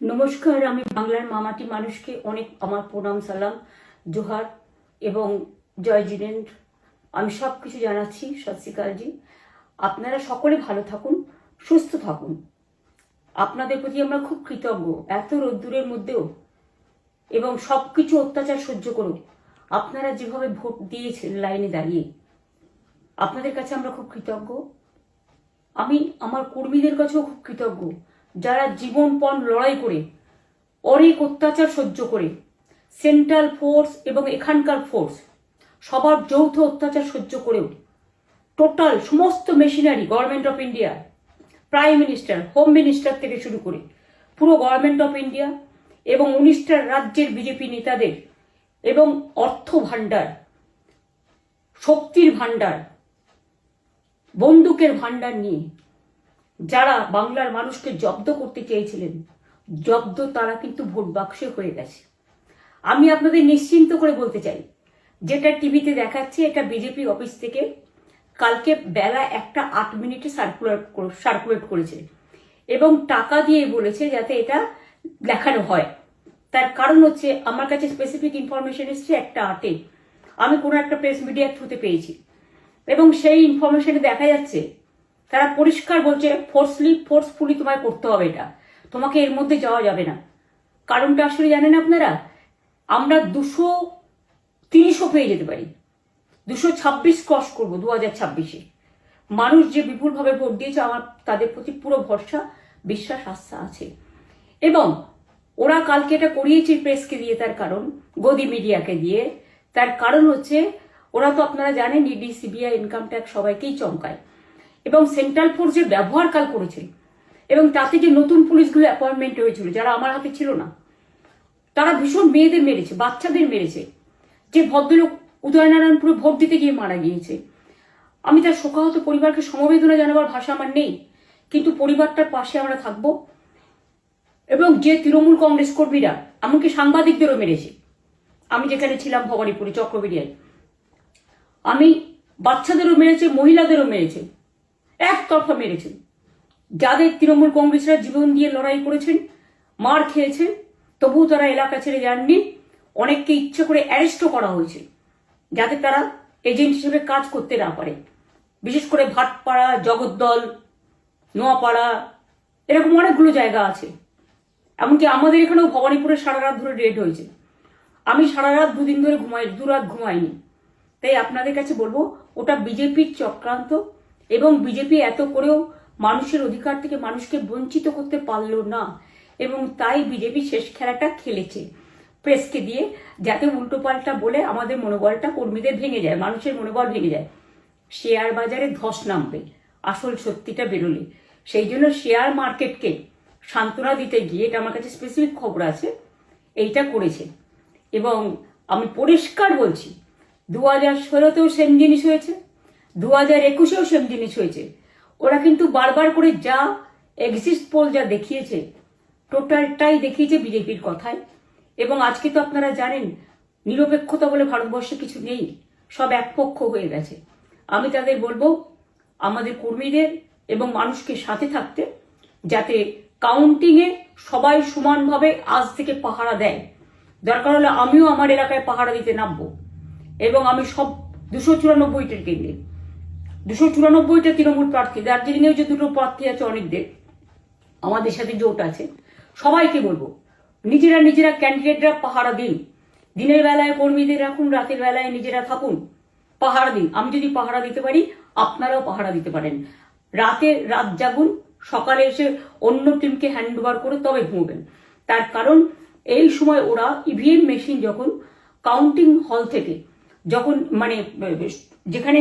নমস্কার, আমি বাংলার মামাটি মানুষকে অনেক আমার প্রণাম, সালাম, জোহার এবং জয় জিনেন্দ্র। আমি সব কিছু জানাচ্ছি। সত শ্রী আকালজি। আপনারা সকলে ভালো থাকুন, সুস্থ থাকুন। আপনাদের প্রতি আমরা খুব কৃতজ্ঞ। এত রোদ্দুরের মধ্যেও এবং সব কিছু অত্যাচার সহ্য করুন আপনারা যেভাবে ভোট দিয়েছেন লাইনে দাঁড়িয়ে, আপনাদের কাছে আমরা খুব কৃতজ্ঞ। আমি আমার কর্মীদের কাছেও খুব কৃতজ্ঞ, যারা জীবনপণ লড়াই করে অনেক অত্যাচার সহ্য করে সেন্ট্রাল ফোর্স এবং এখানকার ফোর্স সবার যৌথ অত্যাচার সহ্য করেও টোটাল সমস্ত machinery government of India, prime minister, home minister থেকে শুরু করে পুরো গভর্নমেন্ট অফ ইন্ডিয়া এবং 19টা রাজ্যের বিজেপি নেতাদের এবং অর্থ ভাণ্ডার, শক্তির ভাণ্ডার, বন্দুকের ভাণ্ডার নিয়ে যারা বাংলার মানুষকে জব্দ করতে চেয়েছিলেন, জব্দ তারা কিন্তু ভোট বাক্সে হয়ে গেছে। আমি আপনাদের নিশ্চিন্ত করে বলতে চাই, যেটা টিভিতে দেখাচ্ছে এটা বিজেপি অফিস থেকে কালকে বেলা 1:08 সার্কুলেট করেছে এবং টাকা দিয়ে বলেছে যাতে এটা দেখানো হয়। তার কারণ হচ্ছে আমার কাছে স্পেসিফিক ইনফরমেশন এসছে 1:08 আমি কোনো একটা প্রেস মিডিয়ার থ্রুতে পেয়েছি এবং সেই ইনফরমেশনে দেখা যাচ্ছে তারা পরিষ্কার বলছে ফোর্সফুলি তোমায় করতে হবে, এটা তোমাকে এর মধ্যে যাওয়া যাবে না। কারণটা আসলে জানেন আপনারা, আমরা 230ও পেয়ে যেতে পারি, 226 ক্রস করবো 2026-এ। মানুষ যে বিপুলভাবে ভোট দিয়েছে, আমার তাদের প্রতি পুরো ভরসা, বিশ্বাস, আস্থা আছে। এবং ওরা কালকে এটা করিয়েছে প্রেসকে দিয়ে, তার কারণ গদি মিডিয়াকে দিয়ে, তার কারণ হচ্ছে ওরা তো আপনারা জানেন ইডি, সিবিআই, ইনকাম ট্যাক্স সবাইকেই চমকায় এবং সেন্ট্রাল ফোর্স যে ব্যবহার কাল করেছে এবং তাতে যে নতুন পুলিশগুলো অ্যাপয়েন্টমেন্ট হয়েছিল যারা আমার হাতে ছিল না, তারা ভীষণ মেয়েদের মেরেছে, বাচ্চাদের মেরেছে। যে ভদ্রলোক উদয়নারায়ণপুরে ভোট দিতে গিয়ে মারা গিয়েছে, আমি তার শোকাহত পরিবারকে সমবেদনা জানাবার ভাষা আমার নেই, কিন্তু পরিবারটার পাশে আমরা থাকব। এবং যে তৃণমূল কংগ্রেস কর্মীরা এমনকি সাংবাদিকদেরও মেরেছে, আমি যেখানে ছিলাম ভবানীপুরে চক্রবেড়িয়ায়, আমি বাচ্চাদেরও মেরেছে, মহিলাদেরও মেরেছে, একতরফা মেরেছেন। যাদের তৃণমূল কংগ্রেসরা জীবন দিয়ে লড়াই করেছেন, মার খেয়েছেন, তবুও তারা এলাকা ছেড়ে যাননি। অনেককে ইচ্ছে করে অ্যারেস্টও করা হয়েছে যাতে তারা এজেন্ট হিসেবে কাজ করতে না পারে। বিশেষ করে ভাটপাড়া, জগদ্দল, নোয়াপাড়া, এরকম অনেকগুলো জায়গা আছে। এমনকি আমাদের এখানেও ভবানীপুরে সারা রাত ধরে রেড হয়েছে। আমি সারা রাত 2 দিন ধরে দুরাত ঘুমাইনি। তাই আপনাদের কাছে বলবো, ওটা বিজেপির চক্রান্ত এবং বিজেপি এত করেও মানুষের অধিকার থেকে মানুষকে বঞ্চিত করতে পারলো না এবং তাই বিজেপি শেষ খেলাটা খেলেছে প্রেসকে দিয়ে, যাতে উল্টোপাল্টা বলে আমাদের মনোবলটা কর্মীদের ভেঙে যায়, মানুষের মনোবল ভেঙে যায়। শেয়ার বাজারে ধস নামবে আসল সত্যিটা বেরোলে। সেই জন্য শেয়ার মার্কেটকে সান্ত্বনা দিতে গিয়ে, এটা আমার কাছে স্পেসিফিক খবর আছে, এইটা করেছে। এবং আমি পরিষ্কার বলছি, 2016তেও সেম জিনিস হয়েছে, 2021-এও সেম জিনিস হয়েছে। ওরা কিন্তু বারবার করে যা এক্সিস্ট পোল যা দেখিয়েছে, টোটালটাই দেখিয়েছে বিজেপির কথায়। এবং আজকে তো আপনারা জানেন নিরপেক্ষতা বলে ভারতবর্ষে কিছু নেই, সব একপক্ষ হয়ে গেছে। আমি তাদের বলবো আমাদের কর্মীদের এবং মানুষকে সাথে থাকতে, যাতে কাউন্টিংয়ে সবাই সমানভাবে আজ থেকে পাহারা দেয়। দরকার হলে আমিও আমার এলাকায় পাহারা দিতে নামবো এবং আমি সব 294টা কেন্দ্রে, 294টা তৃণমূল প্রার্থী, দার্জিলিংয়েও যে 2টো প্রার্থী আছে অনেকদের, আমাদের সাথে জোট আছে, সবাইকে বলবো নিজেরা ক্যান্ডিডেটরা পাহারা দিন। দিনের বেলায় কর্মীদের রাখুন, রাতের বেলায় নিজেরা থাকুন, পাহারা দিন। আমি যদি পাহারা দিতে পারি, আপনারাও পাহারা দিতে পারেন। রাত জাগুন, সকালে এসে অন্য টিমকে হ্যান্ড ওভার করে তবে ঘুমবেন। তার কারণ এই সময় ওরা ইভিএম মেশিন যখন কাউন্টিং হল থেকে, যখন মানে যেখানে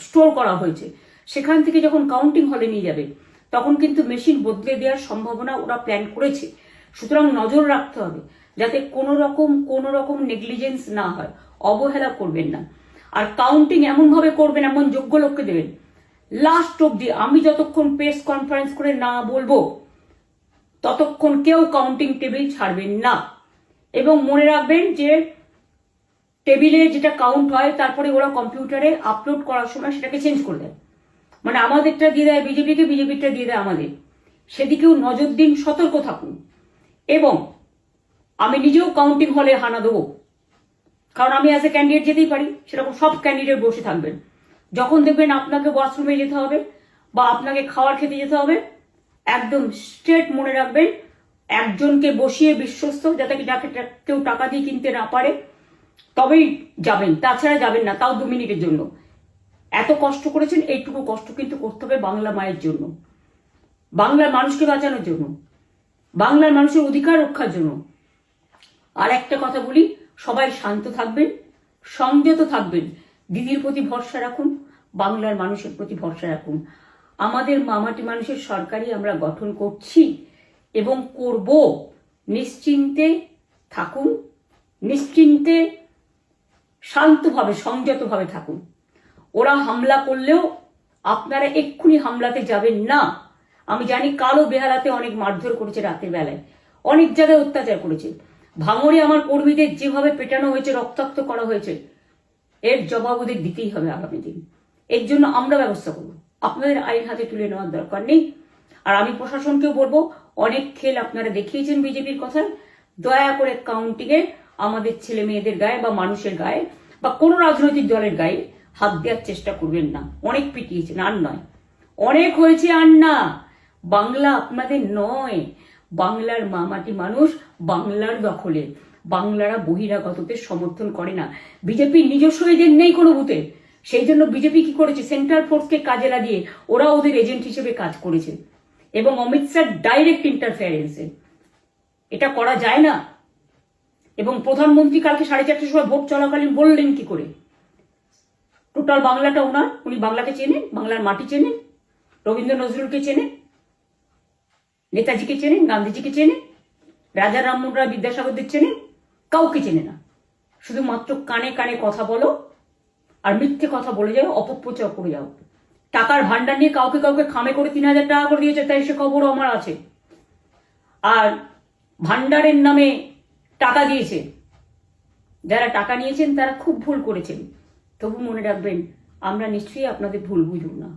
স্টোর করা হয়েছে সেখান থেকে যখন কাউন্টিং হলে নিয়ে যাবে, তখন কিন্তু মেশিন বদলে দেওয়ার সম্ভাবনা ওরা প্ল্যান করেছে। সুতরাং নজর রাখতে হবে যাতে কোনো রকম নেগলিজেন্স না হয়, অবহেলা করবেন না। আর কাউন্টিং এমনভাবে করবেন, এমন যোগ্য লোককে দেবেন লাস্ট অব্দি। আমি যতক্ষণ প্রেস কনফারেন্স করে না বলবো ততক্ষণ কেউ কাউন্টিং টেবিল ছাড়বেন না। এবং মনে রাখবেন যে টেবিলে যেটা কাউন্ট হয় তারপরে ওরা কম্পিউটারে আপলোড করার সময় সেটাকে চেঞ্জ করে দেয়। মানে আমাদেরটা দিয়ে দেয় বিজেপিকে, বিজেপিটা দিয়ে দেয় আমাদের। সেদিকেও নজর দিন, সতর্ক থাকুন। এবং আমি নিজেও কাউন্টিং হলে হানা দেবো, কারণ আমি অ্যাজ এ ক্যান্ডিডেট যেতেই পারি, সেরকম সব ক্যান্ডিডেট বসে থাকবেন। যখন দেখবেন আপনাকে ওয়াশরুমে যেতে হবে বা আপনাকে খাবার খেতে যেতে হবে, একদম স্ট্রেট মনে রাখবেন, একজনকে বসিয়ে বিশ্বস্ত, যাতে যাকে কেউ টাকা দিয়ে কিনতে না পারে, তবেই যাবেন, তাছাড়া যাবেন না, তাও 2 মিনিটের জন্য। এত কষ্ট করেছেন, এইটুকু কষ্ট কিন্তু করতে হবে বাংলা মায়ের জন্য, বাংলার মানুষকে বাঁচানোর জন্য, বাংলার মানুষের অধিকার রক্ষার জন্য। আর একটা কথা বলি, সবাই শান্ত থাকবেন, সংযত থাকবেন, দিদির প্রতি ভরসা রাখুন, বাংলার মানুষের প্রতি ভরসা রাখুন। আমাদের মামাটি মানুষের সরকারই আমরা গঠন করছি এবং করব। নিশ্চিন্তে থাকুন, নিশ্চিন্তে শান্তভাবে সংযতভাবে থাকুন। ওরা হামলা করলেও আপনারা এক্ষুনি হামলাতে যাবেন না। আমি জানি কালো বেহালাতে অনেক মারধর করেছে, রাতের বেলায় অনেক জায়গায় অত্যাচার করেছে। ভাঙড়ে আমার কর্মীদের যেভাবে পেটানো হয়েছে, রক্তাক্ত করা হয়েছে, এর জবাব ওদের দিতেই হবে আগামী দিন। এর জন্য আমরা ব্যবস্থা করব, আপনাদের আইন হাতে তুলে নেওয়ার দরকার নেই। আর আমি প্রশাসনকেও বলবো, অনেক খেল আপনারা দেখিয়েছেন বিজেপির কথায়, দয়া করে কাউন্টিংয়ে আমাদের ছেলে মেয়েদের গায়ে বা মানুষের গায়ে বা কোনো রাজনৈতিক দলের গায়ে হাত দেওয়ার চেষ্টা করবেন না। অনেক পিটিয়েছেন, আর নয়, অনেক হয়েছে, আর না। বাংলা আপনাদের নয়, বাংলার মামাটি মানুষ বাংলার দখলে। বাংলারা বহিরাগতদের সমর্থন করে না। বিজেপির নিজস্ব এজেন্ট নেই কোনো বুথে, সেই জন্য বিজেপি কি করেছে, সেন্ট্রাল ফোর্সকে কাজে লাগিয়ে ওরা ওদের এজেন্ট হিসেবে কাজ করেছে, এবং অমিত শাহ ডাইরেক্ট ইন্টারফেয়ারেন্সে। এটা করা যায় না। এবং প্রধানমন্ত্রী কালকে 4:30টার সময় ভোট চলাকালীন বললেন কি করে, টোটাল বাংলাটা ওনার, উনি বাংলাকে চেনেন, বাংলার মাটি চেনেন, রবীন্দ্র নজরুলকে চেনেন, নেতাজিকে চেনেন, গান্ধীজিকে চেনেন, রাজা রামমোহন রায়, বিদ্যাসাগরদের চেনেন, কাউকে চেনে না। শুধুমাত্র কানে কানে কথা বলো আর মিথ্যে কথা বলে যাও, অপপ্রচার করে যাও। টাকার ভান্ডার নিয়ে কাউকে কাউকে খামে করে 3,000 টাকা করে দিয়েছে, তাই সে খবরও আমার আছে। আর ভান্ডারের নামে টাকা দিয়েছে, যারা টাকা নিয়েছেন তারা খুব ভুল করেছেন। তবু মনে রাখবেন, আমরা নিশ্চয়ই আপনাদের ভুল বুঝব না।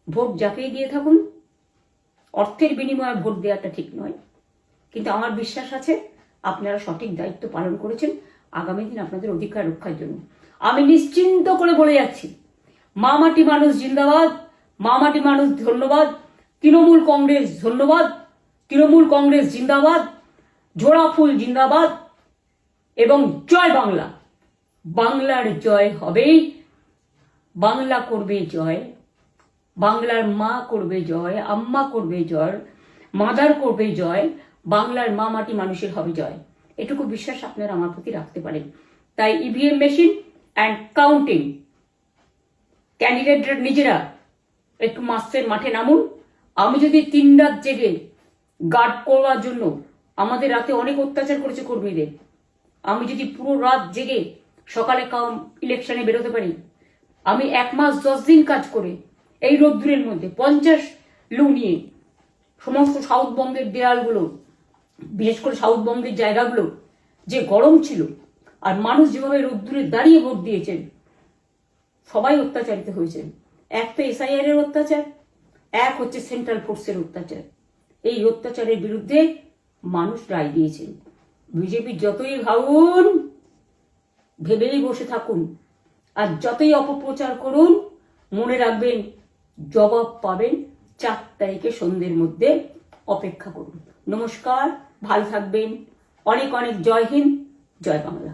ভোট যাকেই দিয়ে থাকুন, অর্থের বিনিময়ে ভোট দেওয়াটা ঠিক নয়, কিন্তু আমার বিশ্বাস আছে আপনারা সঠিক দায়িত্ব পালন করেছেন আগামী দিন আপনাদের অধিকার রক্ষার জন্য। আমি নিশ্চিন্ত করে বলে যাচ্ছি, মামাটি মানুষ জিন্দাবাদ, মামাটি মানুষ ধন্যবাদ, তৃণমূল কংগ্রেস ধন্যবাদ, তৃণমূল কংগ্রেস জিন্দাবাদ, ঝোড়া ফুল জিন্দাবাদ, এবং জয় বাংলা। বাংলার জয় হবেই, বাংলা করবে জয়, বাংলার মা করবে জয়, আম্মা করবে জয়, মাদার করবে জয়, বাংলার মা মাটি মানুষের হবে জয়। এটুকু বিশ্বাস আপনারা আমার প্রতি রাখতে পারেন। তাই ইভিএম মেশিন অ্যান্ড কাউন্টিং, ক্যান্ডিডেটরা নিজেরা একটু মাঠে নামুন। আমি যদি 3 রাত জেগে গার্ড করার জন্য, আমাদের রাতে অনেক অত্যাচার করেছে কর্মীদের, আমি যদি পুরো রাত জেগে সকালে ইলেকশনে বেরোতে পারি, আমি 1 মাস 10 দিন কাজ করে এই রোদ্দুরের মধ্যে 50 লু নিয়ে সমস্ত সাউথবঙ্গের দেয়ালগুলো, বিশেষ করে সাউথবঙ্গের জায়গাগুলো যে গরম ছিল, আর মানুষ যেভাবে রোদ্দুরে দাঁড়িয়ে ভোট দিয়েছেন, সবাই অত্যাচারিত হয়েছেন। এক তো এসআইআর এর অত্যাচার, এক হচ্ছে সেন্ট্রাল ফোর্সের অত্যাচার। এই অত্যাচারের বিরুদ্ধে মানুষ রায় দিয়েছেন। বিজেপি যতই ভাবুন, ভেবেই বসে থাকুন, আর যতই অপপ্রচার করুন, মনে রাখবেন জবাব পাবেন 4 তারিখে সন্ধ্যের মধ্যে। অপেক্ষা করুন। নমস্কার, ভালো থাকবেন। অনেক অনেক জয় হিন্দ, জয় বাংলা।